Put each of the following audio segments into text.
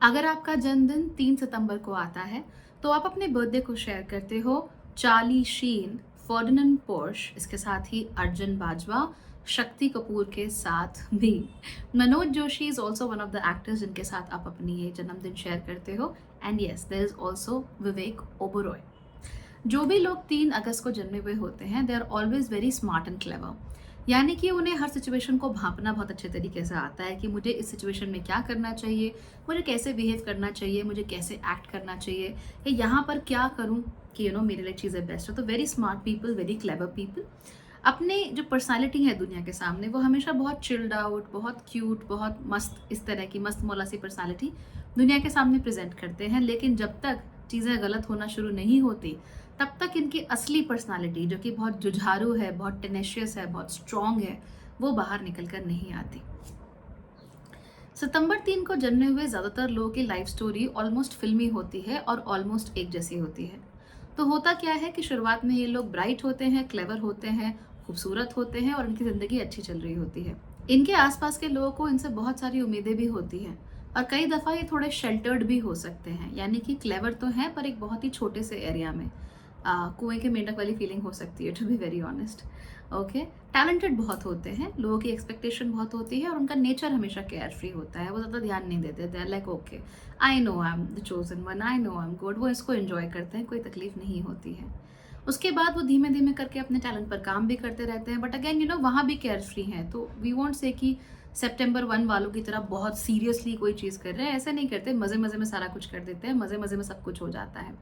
अगर आपका जन्मदिन 3 सितंबर को आता है, तो आप अपने बर्थडे को शेयर करते हो चार्ली शीन, फर्डिनेंड पोर्श, इसके साथ ही अर्जुन बाजवा, शक्ति कपूर के साथ भी। Manoj Joshi is also one of the actors जिनके साथ आप अपनी ये जन्मदिन शेयर करते हो। And yes, there is also Vivek Oberoi. जो भी लोग 3 अगस्त को जन्मे हुए होते हैं, they are always very smart and clever. यानी कि उन्हें हर सिचुएशन को भांपना बहुत अच्छे तरीके से आता है कि मुझे इस सिचुएशन में क्या करना चाहिए, मुझे कैसे बिहेव करना चाहिए, मुझे कैसे एक्ट करना चाहिए, या यहाँ पर क्या करूँ कि मेरे लिए चीज़ें बेस्ट हो। तो very smart people, very clever people अपने जो पर्सनालिटी है दुनिया के सामने, वो हमेशा बहुत चिल्ड आउट, बहुत क्यूट, बहुत मस्त, इस तरह की मस्त मौला सी पर्सनालिटी दुनिया के सामने प्रेजेंट करते हैं। लेकिन जब तक चीज़ें गलत होना शुरू नहीं होती, तब तक इनकी असली पर्सनालिटी, जो कि बहुत जुझारू है, बहुत टेनेशियस है, बहुत स्ट्रॉन्ग है, वो बाहर निकल कर नहीं आती। सितंबर 3 को जन्मे हुए ज़्यादातर लोगों की लाइफ स्टोरी ऑलमोस्ट फिल्मी होती है और ऑलमोस्ट एक जैसी होती है। तो होता क्या है कि शुरुआत में ये लोग ब्राइट होते हैं, क्लेवर होते हैं, खूबसूरत होते हैं और इनकी ज़िंदगी अच्छी चल रही होती है। इनके आसपास के लोगों को इनसे बहुत सारी उम्मीदें भी होती हैं और कई दफ़ा ये थोड़े शेल्टर्ड भी हो सकते हैं। यानी कि क्लेवर तो हैं, पर एक बहुत ही छोटे से एरिया में। कुएं के मेंढक वाली फीलिंग हो सकती है, to be very honest. Okay, talented बहुत होते हैं, लोगों की एक्सपेक्टेशन बहुत होती है और उनका नेचर हमेशा केयर फ्री होता है। वो ज़्यादा ध्यान नहीं देते, they are like okay, I know I am the chosen one, I know I am good. वो इसको एंजॉय करते हैं, कोई तकलीफ नहीं होती है। उसके बाद वो धीमे धीमे करके अपने टैलेंट पर काम भी करते रहते हैं, बट अगेन वहाँ भी केयर फ्री हैं। तो वी वॉन्ट से कि सेप्टेम्बर 1 वालों की तरह बहुत सीरियसली कोई चीज़ कर रहे हैं, ऐसा नहीं करते। मज़े मज़े में सारा कुछ कर देते हैं, मज़े मज़े में सब कुछ हो जाता है।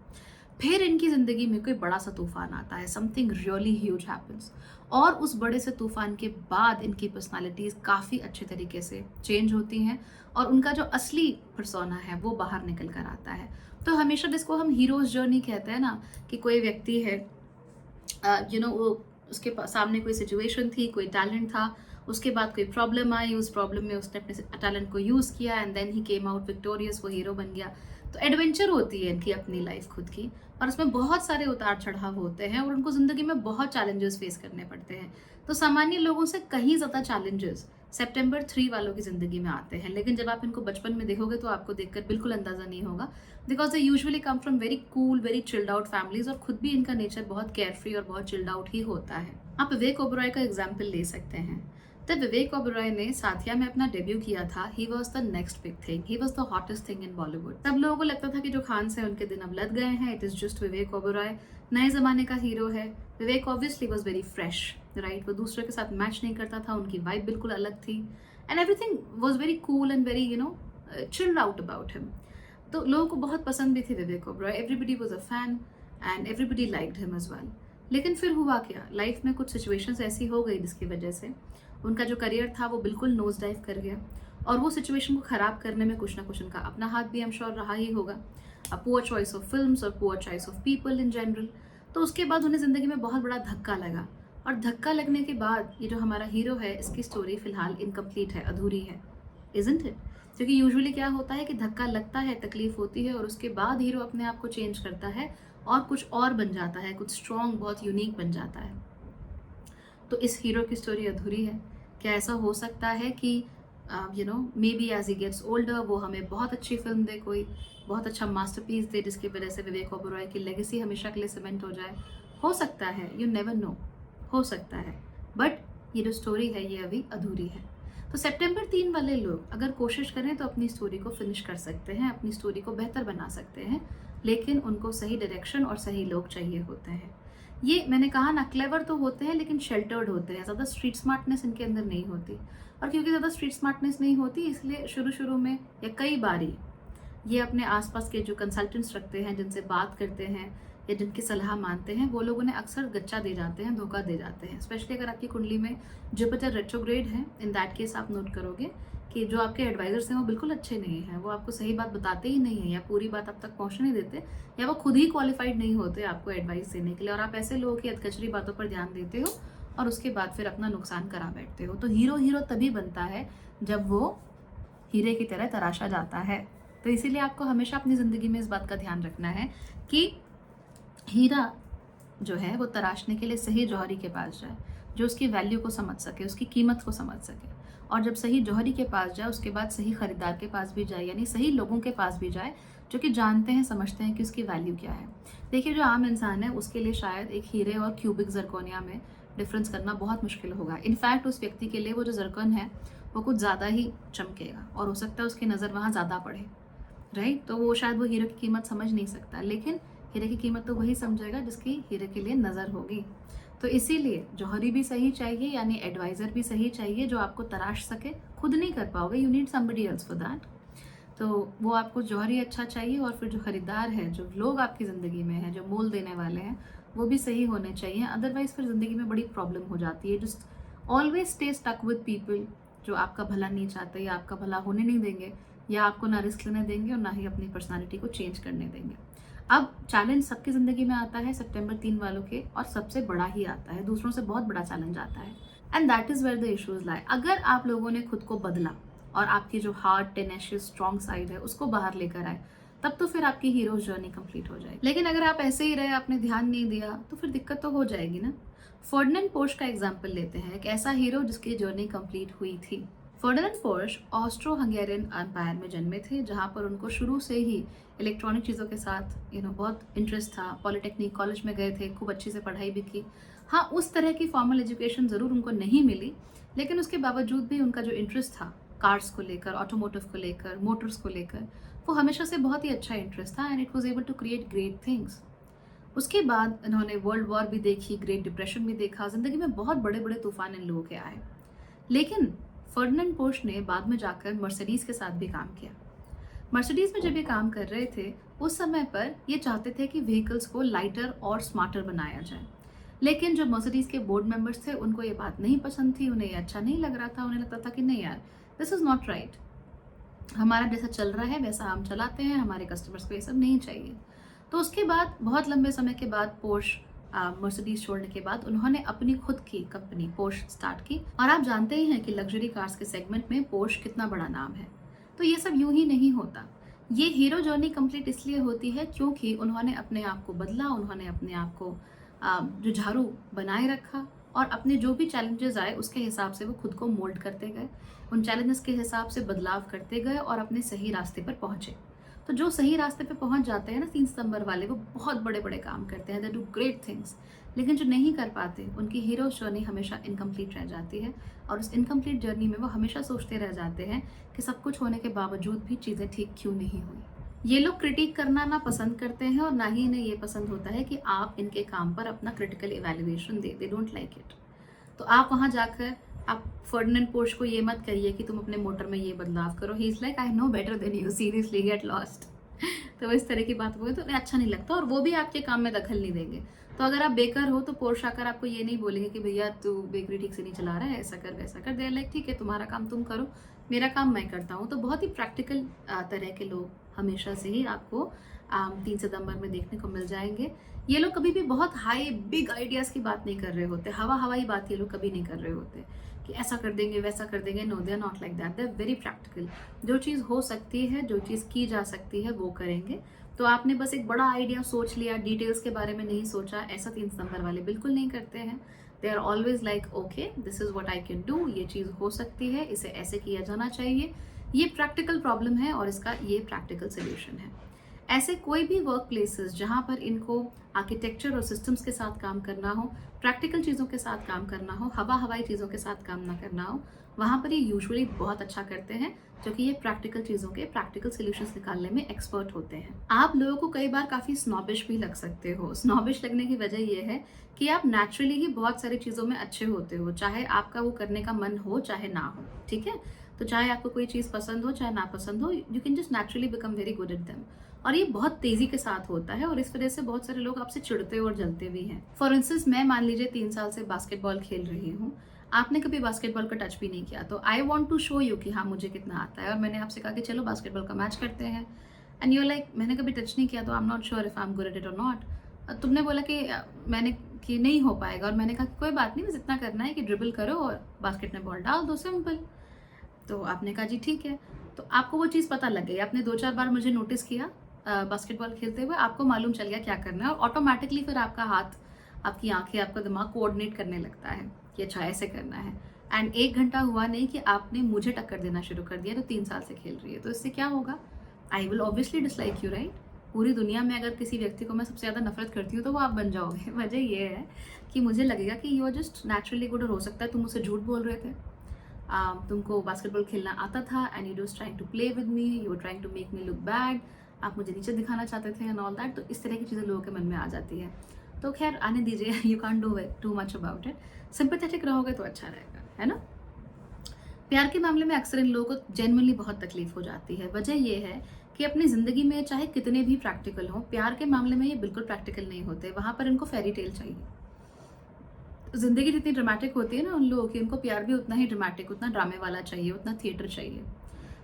फिर इनकी ज़िंदगी में कोई बड़ा सा तूफान आता है, समथिंग रियली ह्यूज हैपन्स, और उस बड़े से तूफान के बाद इनकी पर्सनालिटीज़ काफ़ी अच्छे तरीके से चेंज होती हैं और उनका जो असली पर्सोना है वो बाहर निकल कर आता है। तो हमेशा जिसको हम हीरोज़ जर्नी कहते हैं ना, कि कोई व्यक्ति है, वो उसके सामने कोई सिचुएशन थी, कोई टैलेंट था, उसके बाद कोई प्रॉब्लम आई, उस प्रॉब्लम में उसने अपने टैलेंट को यूज़ किया and then he came out victorious, वो हीरो बन गया। तो एडवेंचर होती है इनकी अपनी लाइफ खुद की, और उसमें बहुत सारे उतार चढ़ाव होते हैं और उनको ज़िंदगी में बहुत चैलेंजेस फेस करने पड़ते हैं। तो सामान्य लोगों से कहीं ज़्यादा चैलेंजेस सेप्टेम्बर 3 वालों की ज़िंदगी में आते हैं। लेकिन जब आप इनको बचपन में देखोगे तो आपको देखकर बिल्कुल अंदाज़ा नहीं होगा, because they usually come from very cool, very chilled out families, और खुद भी इनका नेचर बहुत केयर फ्री और बहुत चिल्ड आउट ही होता है। आप विवेक ओबरॉय का एग्जाम्पल ले सकते हैं। तब विवेक ओबरॉय ने साथिया में अपना डेब्यू किया था, he was the next big thing, he was the hottest thing in Bollywood. तब लोगों को लगता था कि जो खान से उनके दिन अब लग गए हैं, it is just Vivek Oberoi, नए जमाने का हीरो है। Vivek obviously was very fresh, right, वो दूसरे के साथ मैच नहीं करता था, उनकी वाइब बिल्कुल अलग थी and everything was very cool and very chilled out about him. तो लोगों को बहुत पसंद भी थे Vivek Oberoi, everybody was a fan and everybody liked him as well. लेकिन फिर हुआ क्या, लाइफ में कुछ सिचुएशंस ऐसी हो गई जिसकी वजह से उनका जो करियर था वो बिल्कुल नोज डाइव कर गया, और वो सिचुएशन को ख़राब करने में कुछ ना कुछ उनका अपना हाथ भी, आई एम श्योर, रहा ही होगा। A poor choice of films और poor choice of people in general. तो उसके बाद उन्हें ज़िंदगी में बहुत बड़ा धक्का लगा, और धक्का लगने के बाद ये जो हमारा हीरो है, इसकी स्टोरी फिलहाल इनकम्प्लीट है, अधूरी है, इजंट इट? क्योंकि यूजुअली क्या होता है कि धक्का लगता है, तकलीफ होती है, और उसके बाद हीरो अपने आप को चेंज करता है और कुछ और बन जाता है, कुछ स्ट्रॉन्ग, बहुत यूनिक बन जाता है। तो इस हीरो की स्टोरी अधूरी है। क्या ऐसा हो सकता है कि maybe as he gets older वो हमें बहुत अच्छी फिल्म दे, कोई बहुत अच्छा मास्टरपीस दे, जिसकी वजह से विवेक ओबरॉय की लेगेसी हमेशा के लिए सीमेंट हो जाए? हो सकता है, यू नेवर नो, हो सकता है, बट ये जो स्टोरी है ये अभी अधूरी है। तो सेप्टेम्बर 3 वाले लोग अगर कोशिश करें तो अपनी स्टोरी को फिनिश कर सकते हैं, अपनी स्टोरी को बेहतर बना सकते हैं, लेकिन उनको सही डायरेक्शन और सही लोग चाहिए होते हैं। ये मैंने कहा ना, क्लेवर तो होते हैं लेकिन शेल्टर्ड होते हैं, ज़्यादा स्ट्रीट स्मार्टनेस इनके अंदर नहीं होती। और क्योंकि ज़्यादा स्ट्रीट स्मार्टनेस नहीं होती, इसलिए शुरू शुरू में या कई बारी ये अपने आसपास के जो कंसल्टेंट्स रखते हैं, जिनसे बात करते हैं या जिनकी सलाह मानते हैं, वो लोग उन्हें अक्सर गच्चा दे जाते हैं, धोखा दे जाते हैं। स्पेशली अगर आपकी कुंडली में जुपिटर रेट्रोग्रेड है, इन दैट केस आप नोट करोगे कि जो आपके एडवाइजर्स हैं वो बिल्कुल अच्छे नहीं हैं, वो आपको सही बात बताते ही नहीं हैं, या पूरी बात आप तक पहुँचने नहीं देते, या वो खुद ही क्वालिफाइड नहीं होते आपको एडवाइस देने के लिए, और आप ऐसे लोगों की अधकचरी बातों पर ध्यान देते हो और उसके बाद फिर अपना नुकसान करा बैठते हो। तो हीरो हीरो तभी बनता है जब वो हीरे की तरह तराशा जाता है। तो इसीलिए आपको हमेशा अपनी ज़िंदगी में इस बात का ध्यान रखना है कि हीरा जो है वो तराशने के लिए सही जौहरी के पास जाए, जो उसकी वैल्यू को समझ सके, उसकी कीमत को समझ सके, और जब सही जौहरी के पास जाए उसके बाद सही खरीदार के पास भी जाए, यानी सही लोगों के पास भी जाए जो कि जानते हैं, समझते हैं कि उसकी वैल्यू क्या है। देखिए, जो आम इंसान है उसके लिए शायद एक हीरे और क्यूबिक जरकोनिया में डिफरेंस करना बहुत मुश्किल होगा। इनफैक्ट उस व्यक्ति के लिए वो जो जरकन है वो कुछ ज़्यादा ही चमकेगा और हो सकता है उसकी नज़र वहाँ ज़्यादा पड़े, राइट। तो वो शायद वो हीरे की कीमत समझ नहीं सकता, लेकिन हीरे की कीमत तो वही समझेगा जिसकी हीरे के लिए नज़र होगी। तो इसीलिए जौहरी भी सही चाहिए, यानी एडवाइज़र भी सही चाहिए जो आपको तराश सके। खुद नहीं कर पाओगे, you need somebody else for that. तो वो आपको जौहरी अच्छा चाहिए, और फिर जो खरीदार है, जो लोग आपकी ज़िंदगी में हैं, जो मोल देने वाले हैं, वो भी सही होने चाहिए। अदरवाइज़ फिर ज़िंदगी में बड़ी प्रॉब्लम हो जाती है। Just always stay stuck with people जो आपका भला नहीं चाहते या आपका भला होने नहीं देंगे, या आपको ना रिस्क लेने देंगे और ना ही अपनी पर्सनालिटी को चेंज करने देंगे। अब चैलेंज सबकी ज़िंदगी में आता है सितंबर 3 वालों के, और सबसे बड़ा ही आता है, दूसरों से बहुत बड़ा चैलेंज आता है। And that is where the issues lie. अगर आप लोगों ने खुद को बदला और आपकी जो हार्ड, टेनेशियस, स्ट्रॉन्ग साइड है उसको बाहर लेकर आए, तब तो फिर आपकी हीरोज जर्नी कंप्लीट हो जाएगी। लेकिन अगर आप ऐसे ही रहे, आपने ध्यान नहीं दिया, तो फिर दिक्कत तो हो जाएगी ना। फर्डिनेंड पोर्श का एग्जाम्पल लेते हैं, एक ऐसा हीरो जिसकी जर्नी कंप्लीट हुई थी। Ferdinand Porsche Austro Hungarian Empire में जन्मे थे, जहाँ पर उनको शुरू से ही इलेक्ट्रॉनिक चीज़ों के साथ बहुत इंटरेस्ट था। पॉलिटेक्निक कॉलेज में गए थे, खूब अच्छी से पढ़ाई भी की। हाँ, उस तरह की फॉर्मल एजुकेशन ज़रूर उनको नहीं मिली, लेकिन उसके बावजूद भी उनका जो इंटरेस्ट था कार्स को लेकर, ऑटोमोटिव को लेकर, मोटर्स को लेकर, वो हमेशा से बहुत ही अच्छा इंटरेस्ट था, and it was able to create great things. उसके बाद इन्होंने वर्ल्ड वॉर भी देखी, ग्रेट डिप्रेशन भी देखा, जिंदगी में बहुत बड़े बड़े तूफान इन लोगों के आए। लेकिन फर्डिनेंड पोर्श ने बाद में जाकर मर्सिडीज के साथ भी काम किया। मर्सिडीज में जब ये काम कर रहे थे, उस समय पर ये चाहते थे कि व्हीकल्स को लाइटर और स्मार्टर बनाया जाए। लेकिन जो मर्सिडीज के बोर्ड मेंबर्स थे उनको ये बात नहीं पसंद थी, उन्हें ये अच्छा नहीं लग रहा था। उन्हें लगता था कि नहीं यार, दिस इज़ नॉट राइट, हमारा जैसा चल रहा है वैसा हम चलाते हैं, हमारे कस्टमर्स को ये सब नहीं चाहिए। तो उसके बाद बहुत लंबे समय के बाद पोर्श मर्सिडीज छोड़ने के बाद उन्होंने अपनी खुद की कंपनी पोर्श स्टार्ट की। और आप जानते ही हैं कि लग्जरी कार्स के सेगमेंट में पोर्श कितना बड़ा नाम है। तो ये सब यूं ही नहीं होता। ये हीरो जर्नी कंप्लीट इसलिए होती है क्योंकि उन्होंने अपने आप को बदला, उन्होंने अपने आप को जुझारू बनाए रखा, और अपने जो भी चैलेंजेस आए उसके हिसाब से वो खुद को मोल्ड करते गए, उन चैलेंजेस के हिसाब से बदलाव करते गए और अपने सही रास्ते पर पहुंचे। तो जो सही रास्ते पे पहुंच जाते हैं ना 3 सितंबर वाले, वो बहुत बड़े बड़े काम करते हैं, दे डू ग्रेट थिंग्स। लेकिन जो नहीं कर पाते, उनकी हीरो जर्नी हमेशा इनकम्प्लीट रह जाती है, और उस इनकम्प्लीट जर्नी में वो हमेशा सोचते रह जाते हैं कि सब कुछ होने के बावजूद भी चीज़ें ठीक क्यों नहीं हुई। ये लोग क्रिटिक करना ना पसंद करते हैं, और ना ही इन्हें ये पसंद होता है कि आप इनके काम पर अपना critical evaluation they don't like it. तो आप वहाँ जाकर आप फर्डिनेंड पोर्श को ये मत कहिए कि तुम अपने मोटर में ये बदलाव करो, he is like I know better than you, seriously get lost. तो इस तरह की बात होगी तो उन्हें अच्छा नहीं लगता, और वो भी आपके काम में दखल नहीं देंगे। तो अगर आप बेकर हो तो पोर्श आकर आपको ये नहीं बोलेंगे कि भैया तू बेकरी ठीक से नहीं चला रहा है, ऐसा कर वैसा कर। दे लाइक ठीक है, तुम्हारा काम तुम करो, मेरा काम मैं करता हूँ। तो बहुत ही प्रैक्टिकल तरह के लोग हमेशा से ही आपको 3 सितंबर में देखने को मिल जाएंगे। ये लोग कभी भी बहुत हाई बिग आइडियाज़ की बात नहीं कर रहे होते, हवाई बात ये लोग कभी नहीं कर रहे होते कि ऐसा कर देंगे वैसा कर देंगे। No, they are not like that, they are very practical. जो चीज़ हो सकती है, जो चीज़ की जा सकती है, वो करेंगे। तो आपने बस एक बड़ा आइडिया सोच लिया, डिटेल्स के बारे में नहीं सोचा, ऐसा 3 सितंबर वाले बिल्कुल नहीं करते हैं। They are always like okay, this is what I can do, ये चीज़ हो सकती है, इसे ऐसे किया जाना चाहिए, ये प्रैक्टिकल प्रॉब्लम है और इसका ये प्रैक्टिकल सोल्यूशन है। ऐसे कोई भी वर्क प्लेसेस जहाँ पर इनको आर्किटेक्चर और सिस्टम्स के साथ काम करना हो, प्रैक्टिकल चीज़ों के साथ काम करना हो, हवाई चीज़ों के साथ काम ना करना हो, वहाँ पर ये यूजुअली बहुत अच्छा करते हैं, क्योंकि ये प्रैक्टिकल चीज़ों के प्रैक्टिकल सॉल्यूशंस निकालने में एक्सपर्ट होते हैं। आप लोगों को कई बार काफ़ी स्नॉबिश भी लग सकते हो। स्नॉबिश लगने की वजह ये है कि आप नेचुरली ही बहुत सारी चीज़ों में अच्छे होते हो, चाहे आपका वो करने का मन हो चाहे ना हो, ठीक है। तो चाहे आपको कोई चीज़ पसंद हो चाहे ना पसंद हो, you can just naturally become very good at them. और ये बहुत तेजी के साथ होता है, और इस वजह से बहुत सारे लोग आपसे चिढ़ते और जलते भी हैं। फॉर इंस्टेंस, मैं मान लीजिए 3 साल से बास्केटबॉल खेल रही हूँ, आपने कभी बास्केटबॉल का टच भी नहीं किया, तो I want to show you कि हाँ मुझे कितना आता है, और मैंने आपसे कहा कि चलो बास्केटबॉल का मैच करते हैं, एंड यू लाइक मैंने कभी टच नहीं किया तो I am not sure if I am good at it और नॉट। तुमने बोला कि मैंने कि नहीं हो पाएगा, और मैंने कहा कि कोई बात नहीं, बस इतना करना है कि ड्रिबल करो और बास्केट में बॉल डाल दो, सिंपल। तो आपने कहा जी ठीक है। तो आपको वो चीज़ पता लग गई, आपने 2-4 बार मुझे नोटिस किया बास्केटबॉल खेलते हुए, आपको मालूम चल गया क्या करना है, और ऑटोमेटिकली फिर आपका हाथ, आपकी आंखें, आपका दिमाग कोऑर्डिनेट करने लगता है कि अच्छा ऐसे करना है। एंड 1 घंटा हुआ नहीं कि आपने मुझे टक्कर देना शुरू कर दिया, तो 3 साल से खेल रही है, तो इससे क्या होगा? I will obviously dislike you, right? पूरी दुनिया में अगर किसी व्यक्ति को मैं सबसे ज़्यादा नफरत करती हूँ तो वो आप बन जाओगे। वजह ये है कि मुझे लगेगा कि you are just naturally good, और हो सकता है तुम मुझसे झूठ बोल रहे थे। तुमको बास्केटबॉल खेलना आता था and you was trying to play with me, you were trying to make me look bad, आप मुझे नीचे दिखाना चाहते थे एंड ऑल दैट। तो इस तरह की चीज़ें लोगों के मन में आ जाती है। तो खैर आने दीजिए, you can't do too much about it. Sympathetic रहोगे तो अच्छा रहेगा, है ना? प्यार के मामले में अक्सर इन लोगों को जेन्युइनली बहुत तकलीफ हो जाती है। वजह ये है कि अपनी ज़िंदगी में चाहे कितने भी प्रैक्टिकल हों, प्यार के मामले में ये बिल्कुल प्रैक्टिकल नहीं होते। वहाँ पर इनको फेरी टेल चाहिए। ज़िंदगी जितनी ड्रामेटिक होती है ना उन लोगों की, उनको प्यार भी उतना ही ड्रामेटिक, उतना ड्रामे वाला चाहिए, उतना थिएटर चाहिए।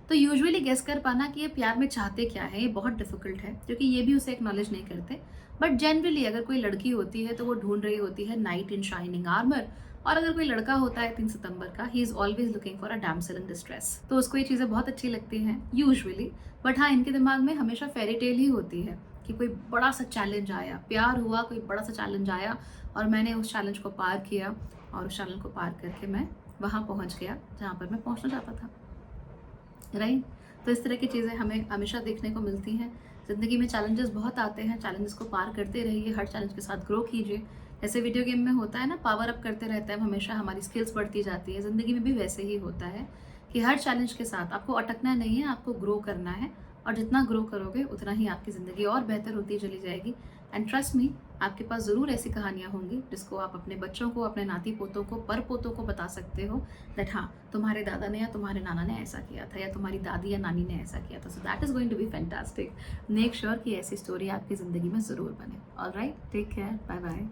तो यूजुअली गेस कर पाना कि ये प्यार में चाहते क्या है, ये बहुत डिफिकल्ट है, क्योंकि ये भी उसे एक्नॉलेज नहीं करते। बट जनरली अगर कोई लड़की होती है तो वो ढूंढ रही होती है नाइट इन शाइनिंग आर्मर, और अगर कोई लड़का होता है 3 सितंबर का, he is always looking for a damsel in distress. तो उसको ये चीज़ें बहुत अच्छी लगती हैं यूजुअली। बट हाँ, इनके दिमाग में हमेशा फेरी टेल ही होती है कि कोई बड़ा सा चैलेंज आया, प्यार हुआ, कोई बड़ा सा चैलेंज आया और मैंने उस चैलेंज को पार किया, और उस चैलेंज को पार करके मैं वहाँ पहुँच गया जहाँ पर मैं पहुँचना चाहता था, राइट? तो इस तरह की चीज़ें हमें हमेशा देखने को मिलती हैं। ज़िंदगी में चैलेंजेस बहुत आते हैं, चैलेंजेस को पार करते रहिए, हर चैलेंज के साथ ग्रो कीजिए। जैसे वीडियो गेम में होता है ना, पावर अप करते रहते हैं हमेशा, हमारी स्किल्स बढ़ती जाती है। ज़िंदगी में भी वैसे ही होता है कि हर चैलेंज के साथ आपको अटकना नहीं है, आपको ग्रो करना है, और जितना ग्रो करोगे उतना ही आपकी ज़िंदगी और बेहतर होती चली जाएगी। एंड ट्रस्ट मी, आपके पास ज़रूर ऐसी कहानियाँ होंगी जिसको आप अपने बच्चों को, अपने नाती पोतों को, पर पोतों को बता सकते हो दैट हाँ, तुम्हारे दादा ने या तुम्हारे नाना ने ऐसा किया था, या तुम्हारी दादी या नानी ने ऐसा किया था। So that is going to be fantastic. Make sure कि ऐसी स्टोरी आपकी ज़िंदगी में ज़रूर बने। All right, take care, bye bye.